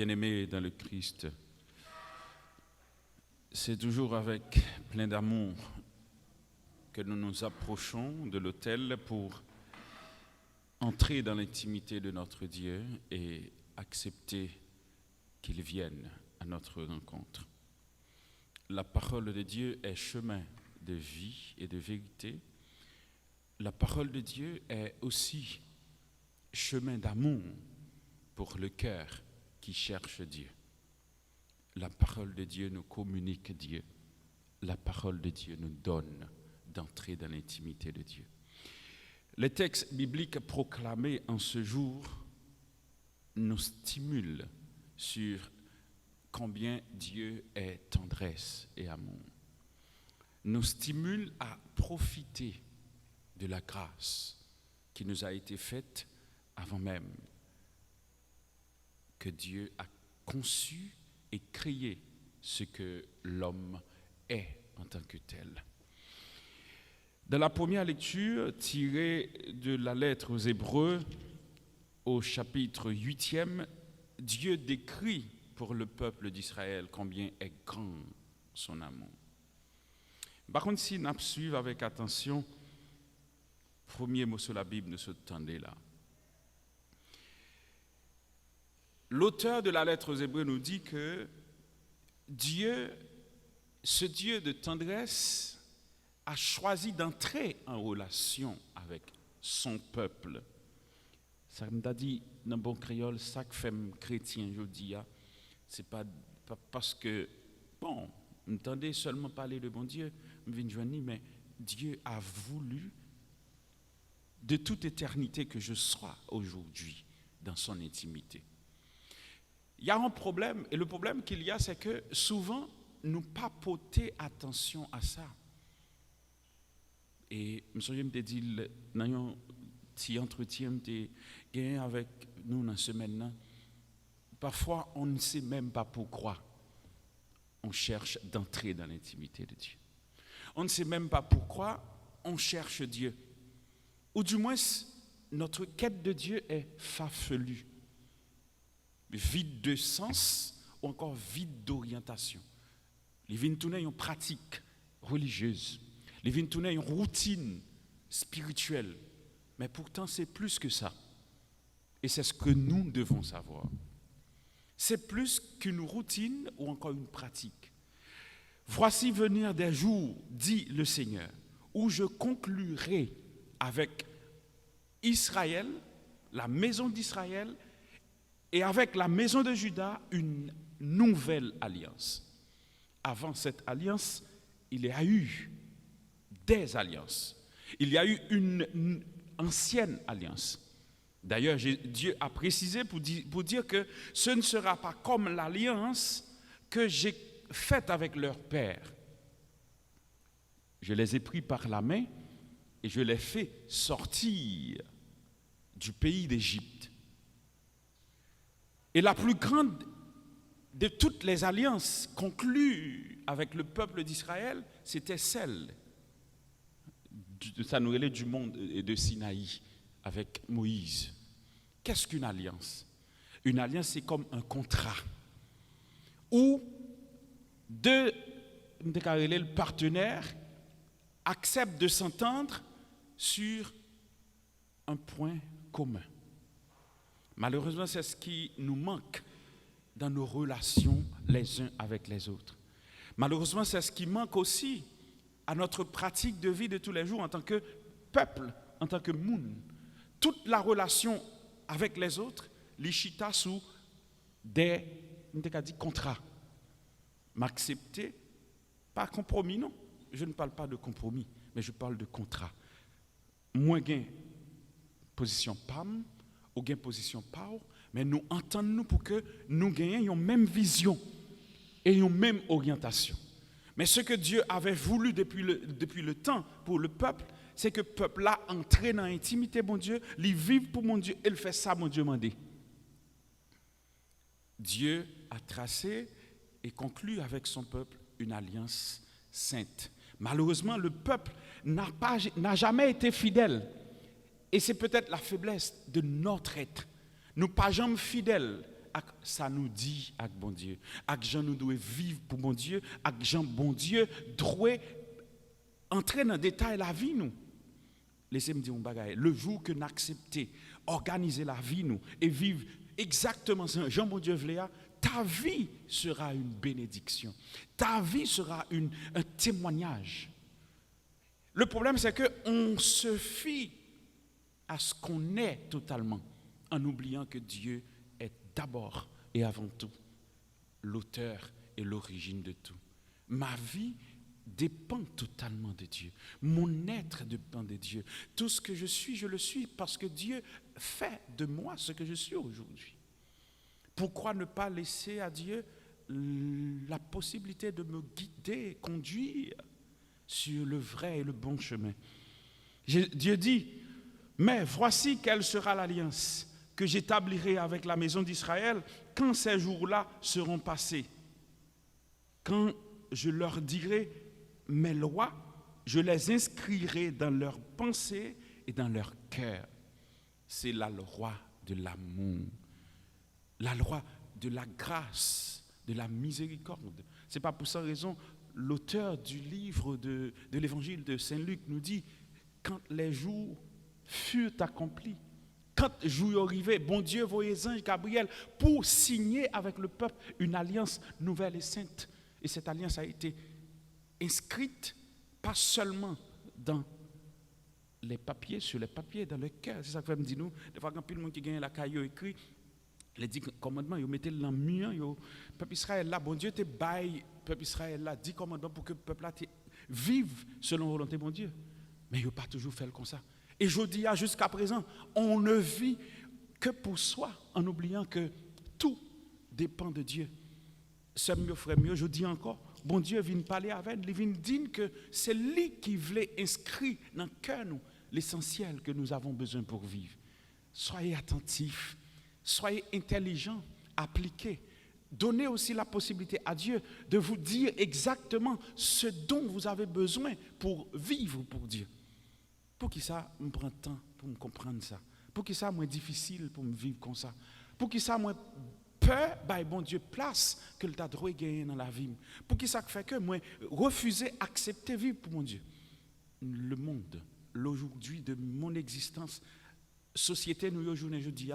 Bien-aimés dans le Christ, c'est toujours avec plein d'amour que nous nous approchons de l'autel pour entrer dans l'intimité de notre Dieu et accepter qu'il vienne à notre rencontre. La parole de Dieu est chemin de vie et de vérité. La parole de Dieu est aussi chemin d'amour pour le cœur qui cherche Dieu. La parole de Dieu nous communique Dieu. La parole de Dieu nous donne d'entrer dans l'intimité de Dieu. Les textes bibliques proclamés en ce jour nous stimulent sur combien Dieu est tendresse et amour. Nous stimulent à profiter de la grâce qui nous a été faite avant même que Dieu a conçu et créé ce que l'homme est en tant que tel. Dans la première lecture tirée de la lettre aux Hébreux, au chapitre 8e, Dieu décrit pour le peuple d'Israël combien est grand son amour. Par contre, si nous suivons avec attention, premier mot sur la Bible, nous se tendez là. L'auteur de la lettre aux Hébreux nous dit que Dieu, ce Dieu de tendresse, a choisi d'entrer en relation avec son peuple. Ça m'a dit dans bon créole, chaque femme chrétien, je dis, c'est pas parce que, bon, vous entendez seulement parler de bon Dieu, mais Dieu a voulu de toute éternité que je sois aujourd'hui dans son intimité. Il y a un problème, et le problème qu'il y a, c'est que souvent, nous pas porter attention à ça. Et je me suis dit, dans un petit entretien avec nous dans ce semaine, parfois on ne sait même pas pourquoi on cherche d'entrer dans l'intimité de Dieu. On ne sait même pas pourquoi on cherche Dieu. Ou du moins, notre quête de Dieu est farfelue, vide de sens ou encore vide d'orientation. Les vignes tournées en pratique religieuse. Les vignes tournées en routine spirituelle. Mais pourtant, c'est plus que ça. Et c'est ce que nous devons savoir. C'est plus qu'une routine ou encore une pratique. Voici venir des jours, dit le Seigneur, où je conclurai avec Israël, la maison d'Israël, et avec la maison de Juda, une nouvelle alliance. Avant cette alliance, il y a eu des alliances. Il y a eu une ancienne alliance. D'ailleurs, Dieu a précisé pour dire que ce ne sera pas comme l'alliance que j'ai faite avec leur père. Je les ai pris par la main et je les ai fait sortir du pays d'Égypte. Et la plus grande de toutes les alliances conclues avec le peuple d'Israël, c'était celle de Sanoélé du monde et de Sinaï avec Moïse. Qu'est-ce qu'une alliance? Une alliance, c'est comme un contrat où deux partenaires acceptent de s'entendre sur un point commun. Malheureusement, c'est ce qui nous manque dans nos relations les uns avec les autres. Malheureusement, c'est ce qui manque aussi à notre pratique de vie de tous les jours en tant que peuple, en tant que monde. Toute la relation avec les autres, l'ishita sous des contrats. M'accepter, pas compromis, non. Je ne parle pas de compromis, mais je parle de contrat. Moins gain position PAM, ou gain position PAO, mais nous entendons pour que nous gagnions une même vision et une même orientation. Mais ce que Dieu avait voulu depuis le temps pour le peuple, c'est que le peuple-là entre dans l'intimité, mon Dieu, il vive pour mon Dieu, il fait ça, mon Dieu m'a dit. Dieu a tracé et conclu avec son peuple une alliance sainte. Malheureusement, le peuple n'a jamais été fidèle. Et c'est peut-être la faiblesse de notre être. Nous ne sommes pas jamais fidèles avec ça nous dit avec bon Dieu, avec Jean nous devons vivre pour bon Dieu, avec Jean bon Dieu doit entrer dans le détail de la vie nous. Laissez-moi dire un bagage. Le jour que nous acceptons, organiser la vie nous et vivre exactement ça, Jean bon Dieu voulait, ta vie sera une bénédiction. Ta vie sera un témoignage. Le problème, c'est qu'on se fie à ce qu'on est totalement, en oubliant que Dieu est d'abord et avant tout l'auteur et l'origine de tout. Ma vie dépend totalement de Dieu. Mon être dépend de Dieu. Tout ce que je le suis parce que Dieu fait de moi ce que je suis aujourd'hui. Pourquoi ne pas laisser à Dieu la possibilité de me guider, conduire sur le vrai et le bon chemin? Dieu dit, mais voici quelle sera l'alliance que j'établirai avec la maison d'Israël quand ces jours-là seront passés. Quand je leur dirai mes lois, je les inscrirai dans leurs pensées et dans leur cœur. C'est la loi de l'amour, la loi de la grâce, de la miséricorde. Ce n'est pas pour cette raison, l'auteur du livre de l'évangile de Saint-Luc nous dit, quand les jours furent accomplis, quand le jour arrivé, bon Dieu voyait les anges Gabriel pour signer avec le peuple une alliance nouvelle et sainte. Et cette alliance a été inscrite pas seulement dans les papiers, sur les papiers, dans le cœur. C'est ça que me dit nous. Des fois, quand il y a des gens qui gagnent la caillou écrit, les 10 commandements, ils mettaient dans le mur, le peuple Israël là, bon Dieu te baille, peuple Israël là, 10 commandements pour que le peuple là vive selon la volonté de bon Dieu. Mais il n'a pas toujours fait comme ça. Et je dis jusqu'à présent, on ne vit que pour soi, en oubliant que tout dépend de Dieu. C'est mieux, frère, mieux, je dis encore, bon Dieu vient parler avec nous, il vient dire que c'est lui qui voulait inscrire dans le cœur nous l'essentiel que nous avons besoin pour vivre. Soyez attentifs, soyez intelligents, appliquez. Donnez aussi la possibilité à Dieu de vous dire exactement ce dont vous avez besoin pour vivre pour Dieu. Pour qui ça me prend temps pour me comprendre ça? Pour qui ça moins difficile pour me vivre comme ça? Pour qui ça moins peur, bah bon Dieu place que le tas de gagner dans la vie? Pour qui ça fait que moi refuser accepter vivre pour mon Dieu? Le monde, l'aujourd'hui de mon existence, société nous aujourd'hui je dis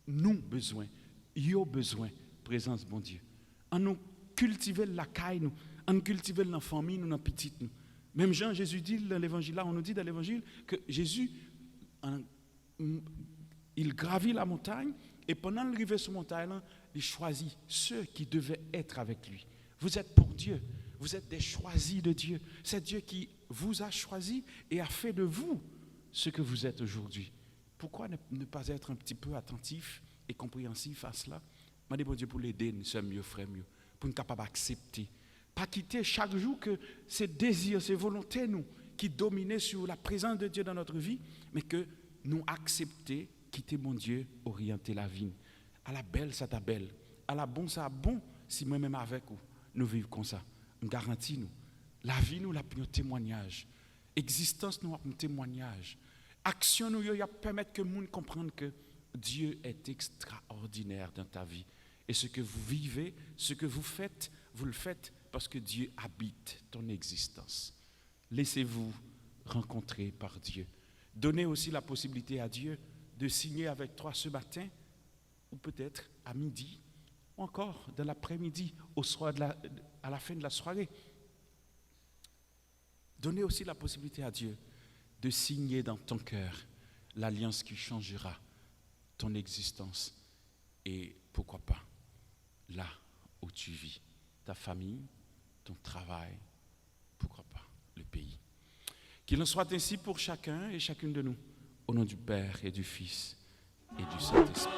nous besoin, yo besoin présence bon Dieu. En nous cultiver la caille nous, en nous cultiver la famille nous dans petite nous. Même Jean, Jésus dit dans l'évangile, là, on nous dit dans l'évangile que Jésus, il gravit la montagne et pendant l'arrivée sur la montagne, il choisit ceux qui devaient être avec lui. Vous êtes pour Dieu, vous êtes des choisis de Dieu. C'est Dieu qui vous a choisi et a fait de vous ce que vous êtes aujourd'hui. Pourquoi ne pas être un petit peu attentif et compréhensif à cela? Je demande bon Dieu pour l'aider, nous sommes mieux, frère, mieux, pour nous capables d'accepter. Pas quitter chaque jour que ces désirs, ces volontés nous, qui dominaient sur la présence de Dieu dans notre vie, mais que nous accepter, quitter mon Dieu, orienter la vie. À la belle, ça t'a belle. À la bonne, ça bon, si moi-même avec vous, nous vivons comme ça. On garantit nous. La vie nous, la un témoignage. Existence nous, un témoignage. Action nous, il permettre que le monde comprenne que Dieu est extraordinaire dans ta vie. Et ce que vous vivez, ce que vous le faites parce que Dieu habite ton existence. Laissez-vous rencontrer par Dieu. Donnez aussi la possibilité à Dieu de signer avec toi ce matin, ou peut-être à midi, ou encore dans l'après-midi, à la fin de la soirée. Donnez aussi la possibilité à Dieu de signer dans ton cœur l'alliance qui changera ton existence et pourquoi pas là où tu vis, ta famille, ton travail, pourquoi pas le pays. Qu'il en soit ainsi pour chacun et chacune de nous, au nom du Père et du Fils et du Saint-Esprit.